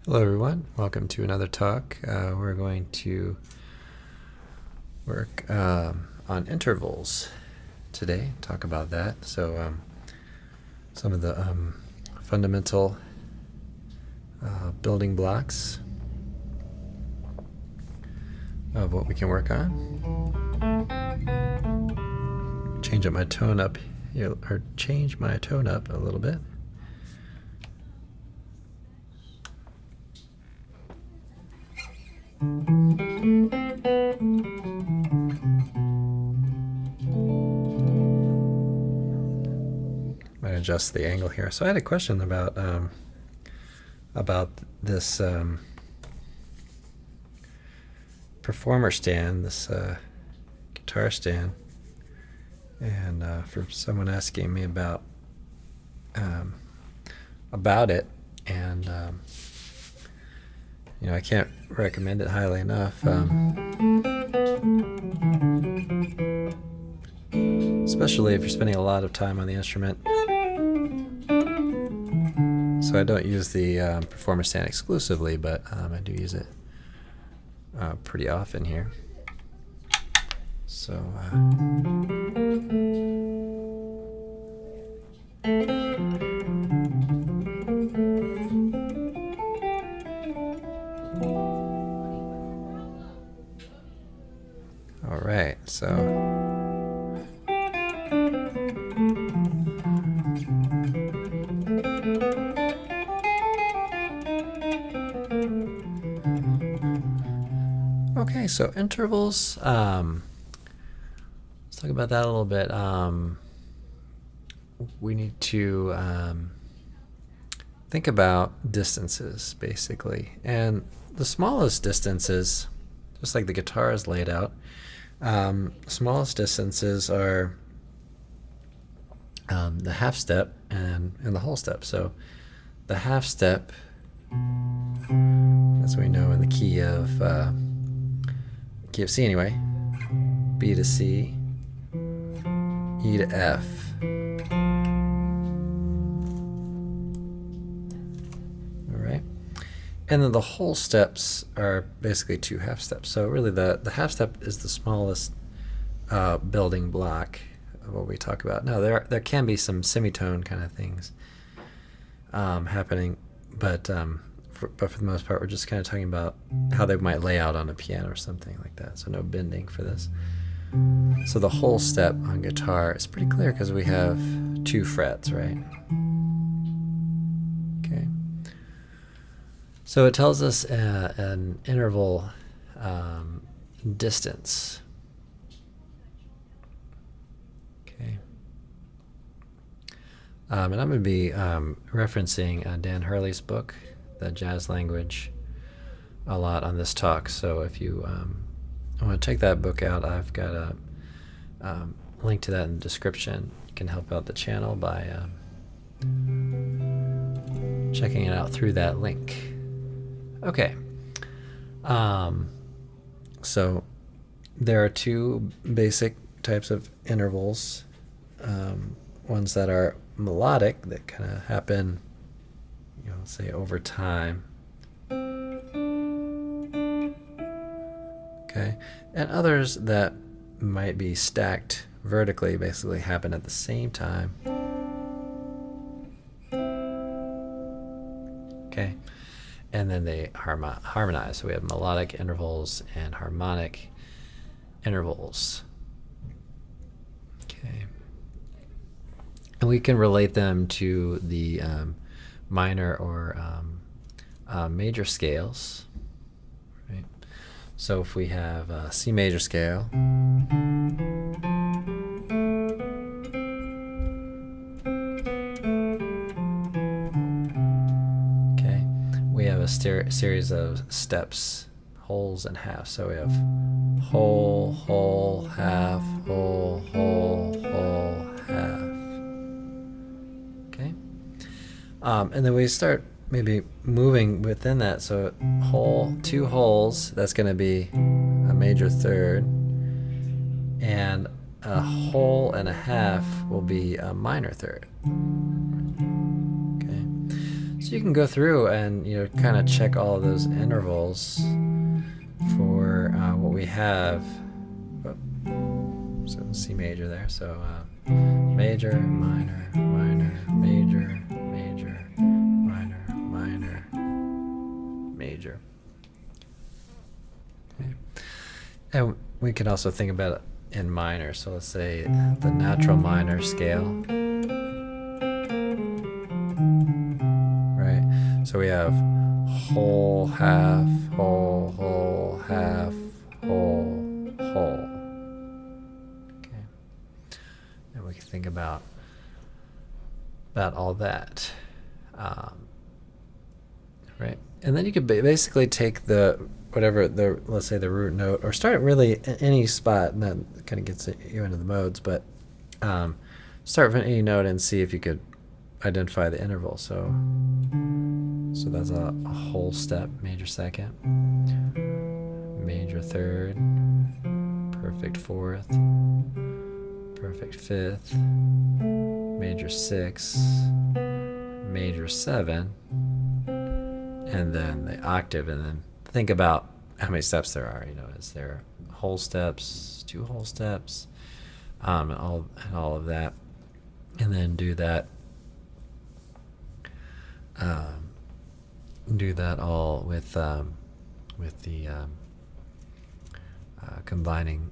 Hello everyone, welcome to another talk. We're going to work on intervals today, talk about that. So some of the fundamental building blocks of what we can work on. Change my tone up a little bit. Might adjust the angle here. So I had a question about this performer stand, this guitar stand, and for someone asking me about it, and I can't recommend it highly enough. Especially if you're spending a lot of time on the instrument. So I don't use the performer stand exclusively, but I do use it pretty often here. So all right, so okay, so intervals. Let's talk about that a little bit. We need to think about distances, basically. And the smallest distances, just like the guitar is laid out, the smallest distances are the half step and the whole step. So the half step, as we know in the key of C anyway, B to C, E to F. All right. And then the whole steps are basically two half steps. So really the half step is the smallest building block of what we talk about. Now there can be some semitone kind of things happening, but for the most part we're just kind of talking about how they might lay out on a piano or something like that. So no bending for this. So the whole step on guitar is pretty clear because we have 2 frets, right? Okay. So it tells us an interval distance. Okay. And I'm going to be referencing Dan Hurley's book, The Jazz Language, a lot on this talk. So if you I want to check that book out, I've got a link to that in the description. You can help out the channel by checking it out through that link. Okay. So there are 2 basic types of intervals. Ones that are melodic, that kind of happen, say over time. Okay, and others that might be stacked vertically, basically happen at the same time. Okay, and then they harmonize. So we have melodic intervals and harmonic intervals. Okay, and we can relate them to the minor or major scales. So if we have a C major scale, okay, we have a series of steps, wholes and halves. So we have whole, whole, half, whole, whole, whole, half. Okay, and then we start maybe moving within that. So whole, 2 wholes, that's going to be a major third, and a whole and a half will be a minor third. Okay, so So you can go through and kind of check all of those intervals for what we have. So C major there. So major, minor, minor, major, major, minor, minor, major. Okay. And we can also think about it in minor. So let's say the natural minor scale. Right? So we have whole, half, whole, half, whole. Okay. And we can think about all that. Right? And then you could basically take let's say the root note, or start really at any spot, and that kind of gets you into the modes, but start from any note and see if you could identify the interval. So that's a whole step, major second, major third, perfect fourth, perfect fifth, major sixth, major seven, and then the octave, and then think about how many steps there are. Is there whole steps, two whole steps, and all of that, and then do that. Do that all with the combining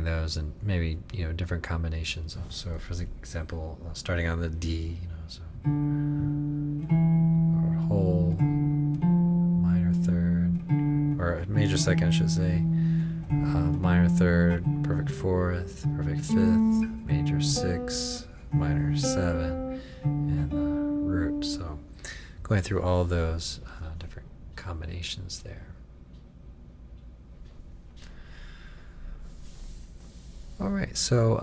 those, and maybe different combinations. So for example, starting on the D, so or whole, minor third, or major second, I should say, minor third, perfect fourth, perfect fifth, major sixth, minor seven, and the root. So going through all of those different combinations there. All right, so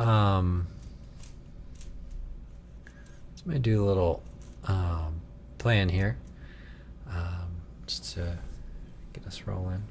let me do a little plan here, just to get us rolling.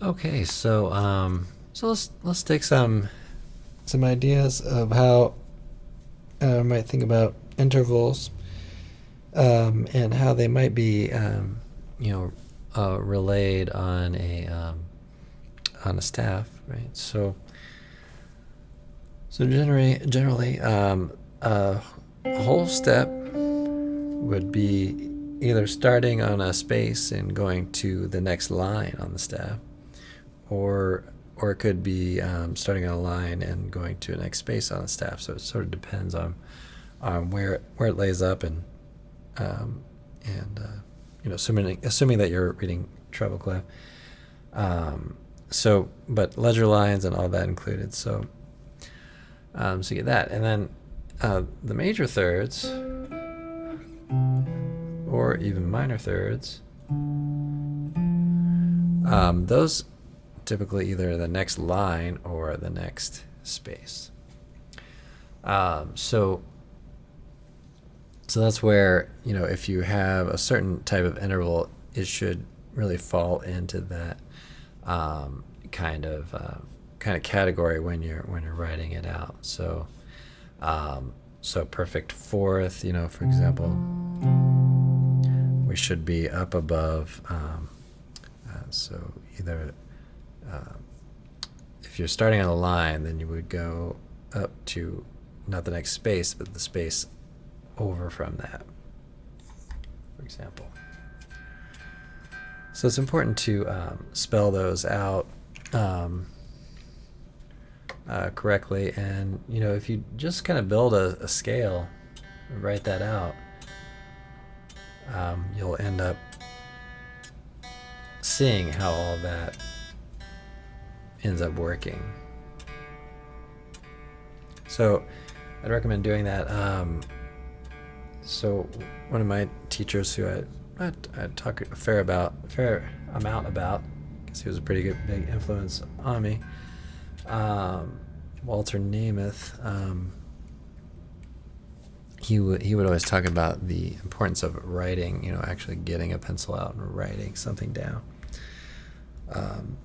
Okay, so let's take some ideas of how I might think about intervals, and how they might be you know relayed on a staff, right? So generally, a whole step would be either starting on a space and going to the next line on the staff, or it could be starting on a line and going to the next space on the staff. So it sort of depends on where it lays up, and assuming that you're reading treble clef. But ledger lines and all that included. So you get that, and then the major thirds, or even minor thirds, those typically either the next line or the next space. So that's where, if you have a certain type of interval, it should really fall into that kind of category when you're writing it out. So perfect fourth, for example, we should be up above. So either if you're starting on a line, then you would go up to not the next space, but the space over from that, for example. So it's important to spell those out correctly, and if you just kind of build a scale and write that out, you'll end up seeing how all that ends up working. So I'd recommend doing that. So one of my teachers who I talk a fair amount about, because he was a pretty big influence on me, Walter Namath, he would always talk about the importance of writing, actually getting a pencil out and writing something down.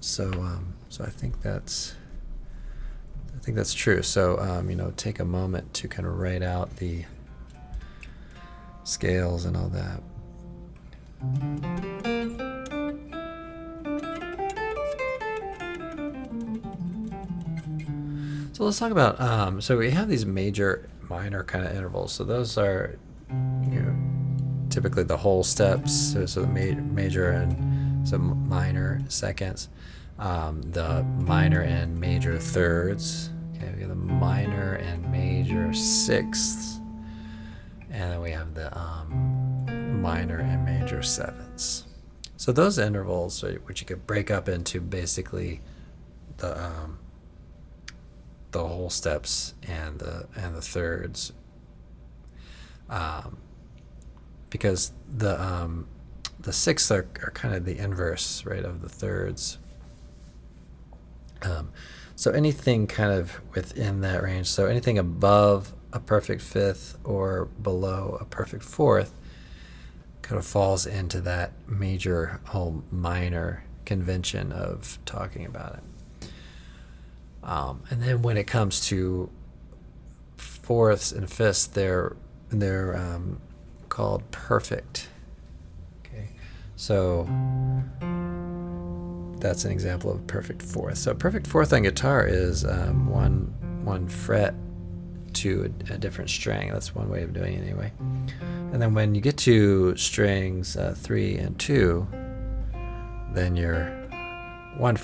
So I think that's true. So take a moment to kind of write out the scales and all that. So let's talk about, so we have these major, minor kind of intervals. So those are, typically the whole steps. So the major and some minor seconds, the minor and major thirds. Okay, we have the minor and major sixths, and then we have the minor and major sevenths. So those intervals, which you could break up into basically the whole steps and the thirds, because the sixths are kind of the inverse, right, of the thirds. So anything kind of within that range, so anything above a perfect fifth or below a perfect fourth kind of falls into that major whole minor convention of talking about it. And then when it comes to fourths and fifths, they're called perfect. Okay, so that's an example of a perfect fourth. So perfect fourth on guitar is one fret to a different string. That's one way of doing it anyway. And then when you get to strings 3 and 2, then you're one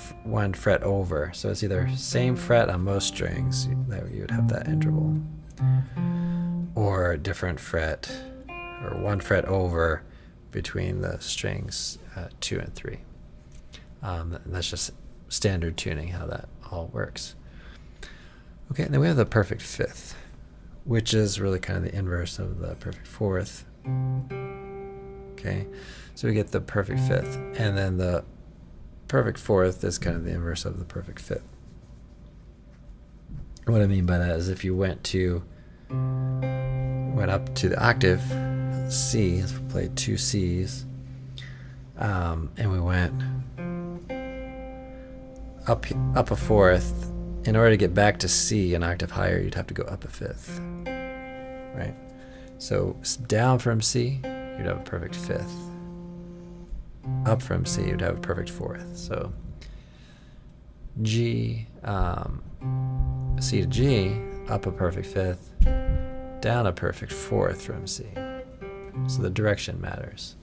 fret over. So it's either same fret on most strings, that you would have that interval, or a different fret, or one fret over between the strings 2 and 3. That's just standard tuning, how that all works. Okay, and then we have the perfect fifth, which is really kind of the inverse of the perfect fourth. Okay, so we get the perfect fifth, and then the perfect fourth is kind of the inverse of the perfect fifth. What I mean by that is if you went up to the octave C, let's play two C's, and we went up a fourth. In order to get back to C an octave higher, you'd have to go up a fifth, right? So down from C, you'd have a perfect fifth. Up from C, you'd have a perfect fourth. So G, C to G, up a perfect fifth, down a perfect fourth from C. So the direction matters.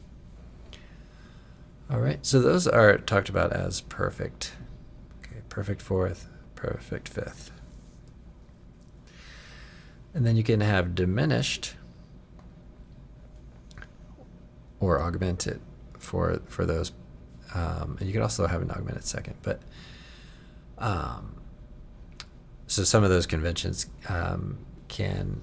All right, so those are talked about as perfect. Okay, perfect fourth, perfect fifth. And then you can have diminished or augmented for those. And you can also have an augmented second. But so some of those conventions can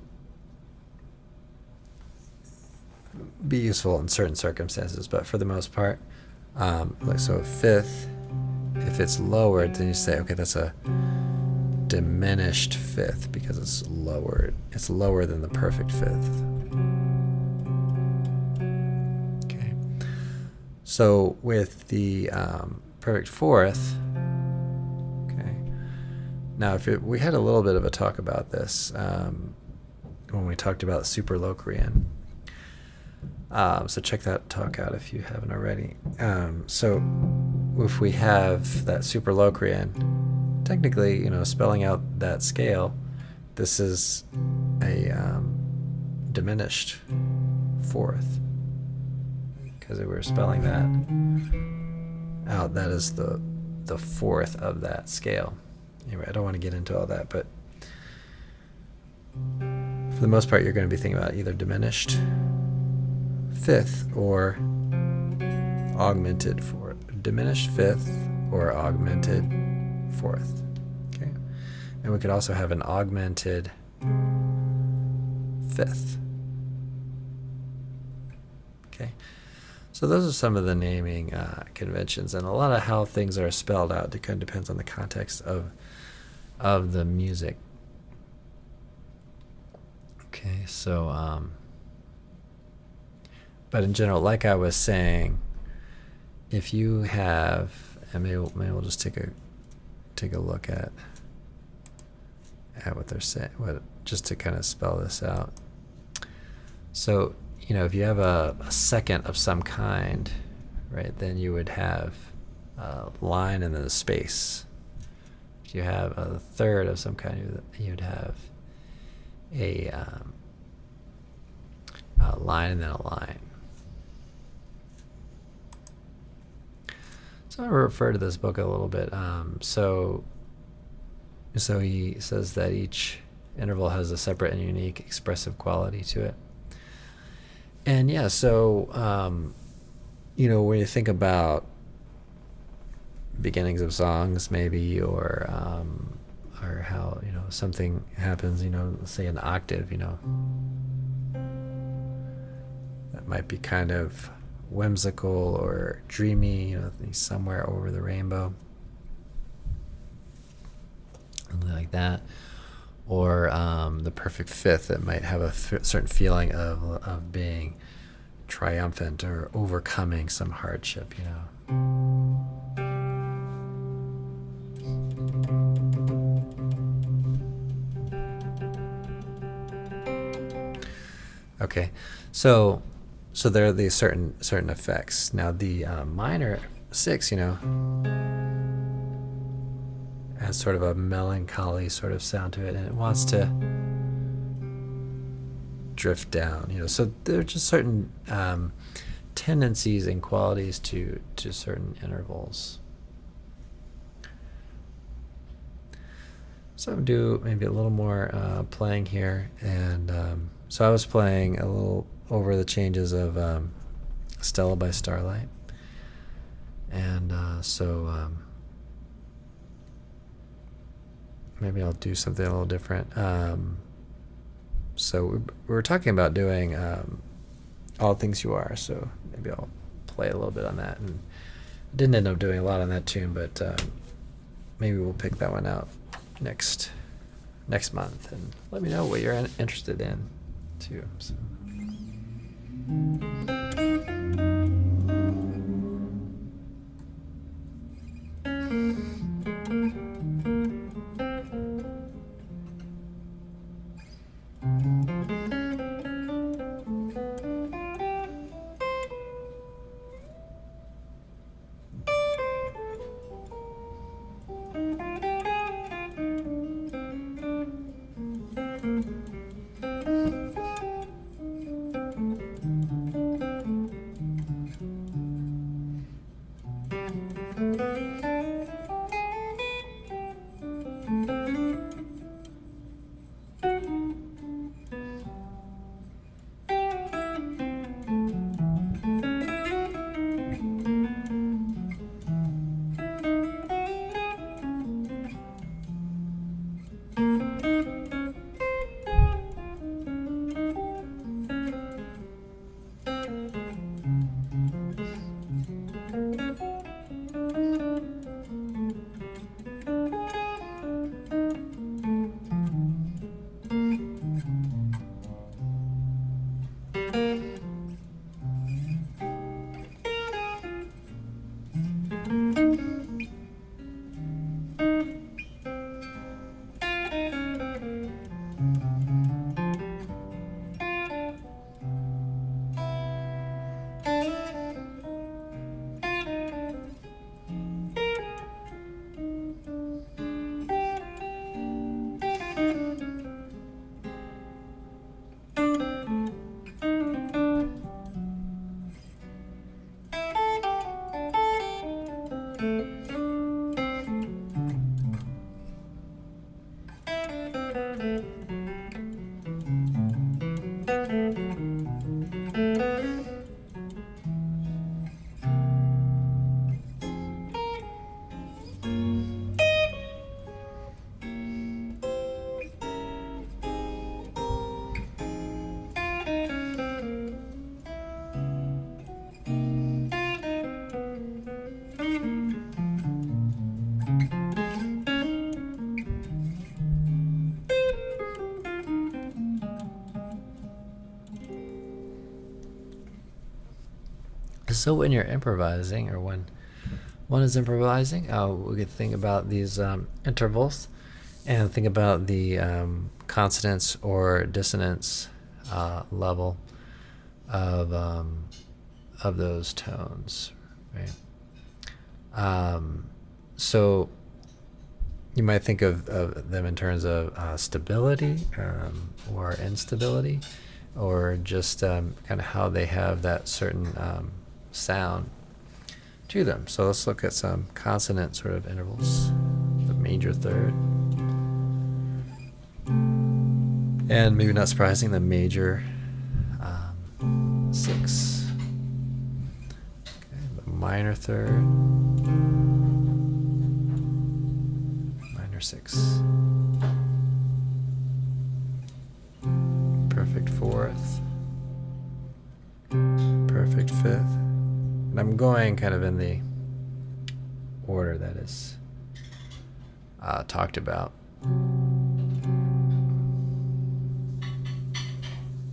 be useful in certain circumstances, but for the most part, like so fifth, if it's lowered, then you say, okay, that's a diminished fifth because it's lowered. It's lower than the perfect fifth. Okay. So with the perfect fourth, okay. Now, we had a little bit of a talk about this when we talked about Superlocrian. So check that talk out if you haven't already. So if we have that Superlocrian, technically, spelling out that scale, this is a diminished fourth, because if we're spelling that out, that is the fourth of that scale. Anyway, I don't want to get into all that, but for the most part, you're going to be thinking about either diminished fifth or augmented fourth. Diminished fifth or augmented fourth. Okay, and we could also have an augmented fifth. Okay, so those are some of the naming conventions, and a lot of how things are spelled out. It kind of depends on the context of the music. Okay, so but in general, like I was saying, if you have, and maybe we'll just take a look at what they're saying, just to kind of spell this out. So, if you have a second of some kind, right, then you would have a line and then a space. If you have a third of some kind, you'd have a line and then a line. So I'm going to refer to this book a little bit. So he says that each interval has a separate and unique expressive quality to it. And yeah, so, when you think about beginnings of songs maybe, or how, something happens, say an octave, that might be kind of whimsical or dreamy, somewhere over the rainbow, something like that. Or the perfect fifth, that might have a certain feeling of being triumphant or overcoming some hardship, Okay, so there are these certain effects. Now the minor six, has sort of a melancholy sort of sound to it, and it wants to drift down. So there are just certain tendencies and qualities to certain intervals. So I'm do maybe a little more playing here, and so I was playing a little over the changes of Stella by Starlight, and maybe I'll do something a little different. So we were talking about doing All Things You Are, so maybe I'll play a little bit on that. And I didn't end up doing a lot on that tune, but maybe we'll pick that one out next month, and let me know what you're interested in too. So. So when you're improvising, or when one is improvising, we could think about these intervals, and think about the consonance or dissonance level of those tones, right? So you might think of them in terms of stability or instability, or just kind of how they have that certain sound to them. So let's look at some consonant sort of intervals. The major third, and maybe not surprising, the major 6. Okay, the minor third, minor 6, perfect 4th, perfect 5th. And I'm going kind of in the order that is talked about.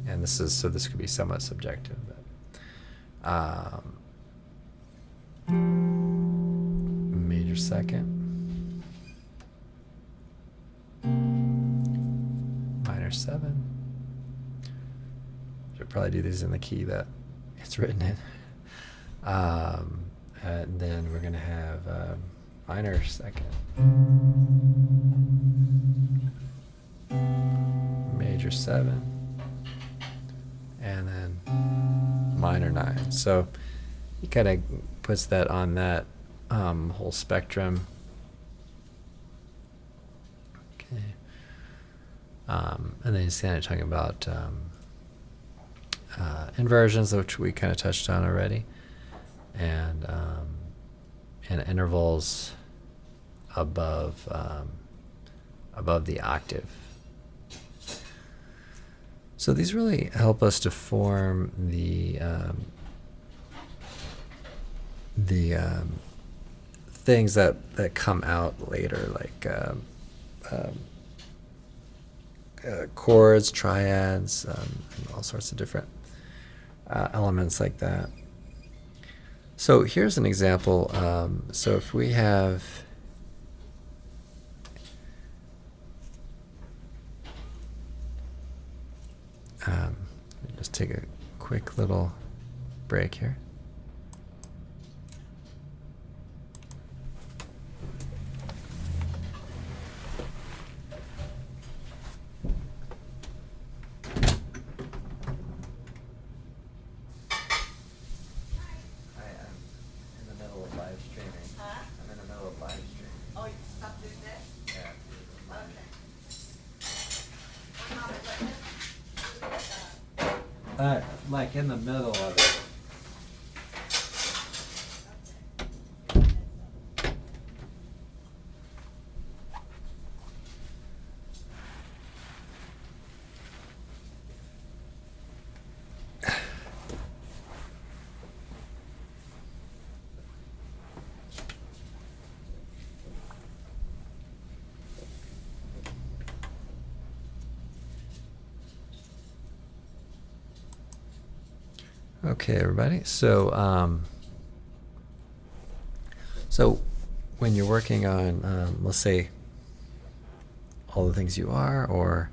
And this could be somewhat subjective, but major 2nd, minor 7. Should probably do these in the key that it's written in. And then we're going to have minor 2nd, major 7, and then minor 9. So he kind of puts that on that whole spectrum. Okay. And then he's kind of talking about inversions, which we kind of touched on already. And intervals above the octave. So these really help us to form the the things that come out later, like chords, triads, and all sorts of different elements like that. So here's an example. So if we have let me just take a quick little break here. Like in the middle of it. Okay, everybody. So, so when you're working on, let's say, All the Things You Are, or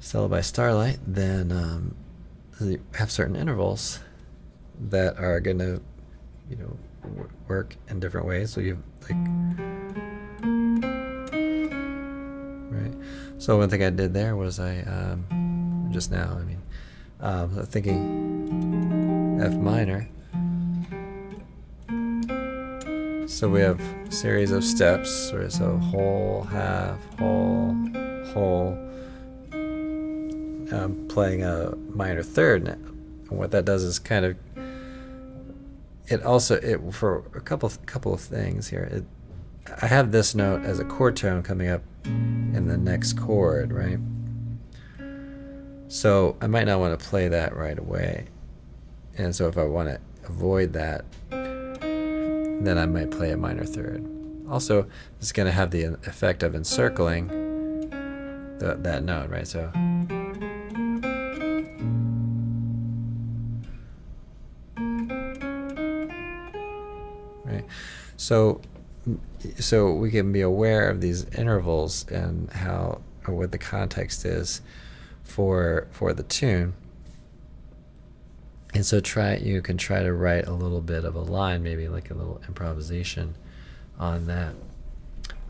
Stella by Starlight, then you have certain intervals that are going to, work in different ways. So you have right. So one thing I did there was just now, thinking F minor. So we have a series of steps, so whole, half, whole, whole, playing a minor third. And what that does is kind of, for a couple of things here, I have this note as a chord tone coming up in the next chord, right? So I might not want to play that right away. And so if I want to avoid that, then I might play a minor third. Also, it's going to have the effect of encircling that note, right? So right. So we can be aware of these intervals and or what the context is for the tune. And so you can try to write a little bit of a line, maybe like a little improvisation on that.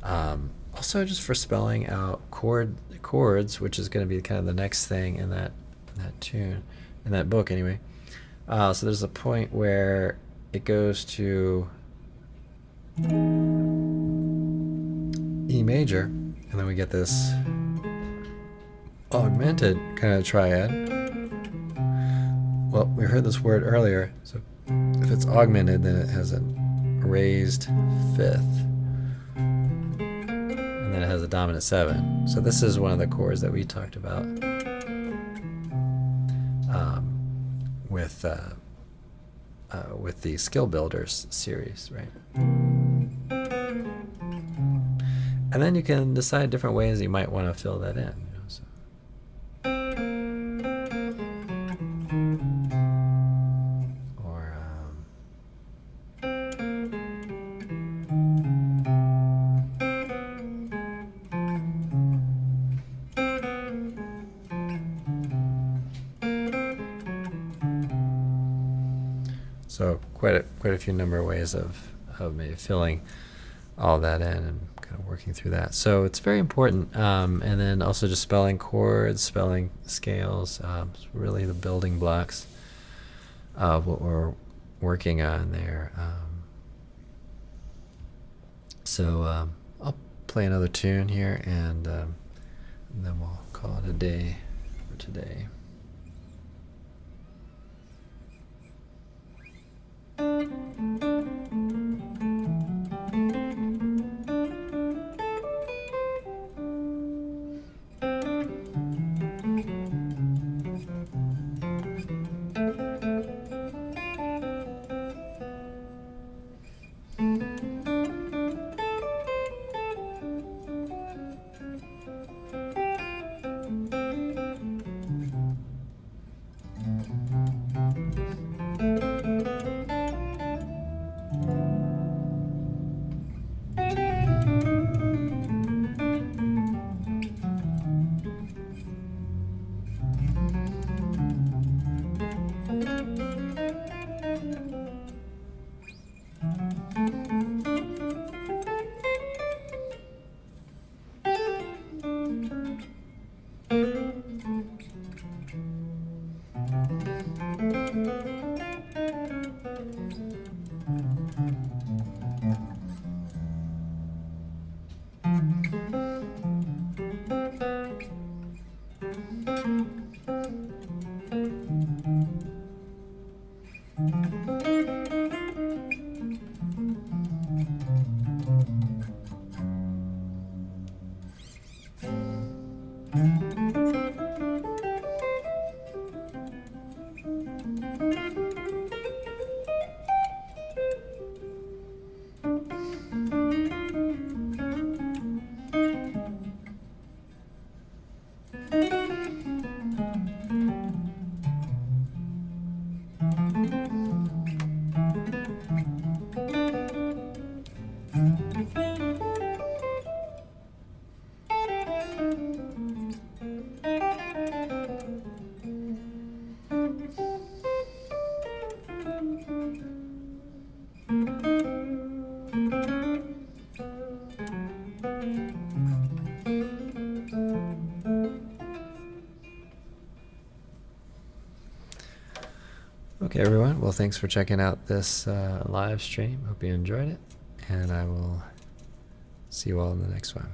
Also, just for spelling out chords, which is going to be kind of the next thing in that tune, in that book anyway. So there's a point where it goes to E major, and then we get this augmented kind of triad. Well, we heard this word earlier, so if it's augmented, then it has a raised fifth, and then it has a dominant 7. So this is one of the chords that we talked about with the Skill Builders series, right? And then you can decide different ways you might want to fill that in. So quite a few number of ways of maybe filling all that in and kind of working through that. So it's very important. And then also just spelling chords, spelling scales, really the building blocks of what we're working on there. So I'll play another tune here, and then we'll call it a day for today. Okay, everyone. Well, thanks for checking out this live stream. Hope you enjoyed it, and I will see you all in the next one.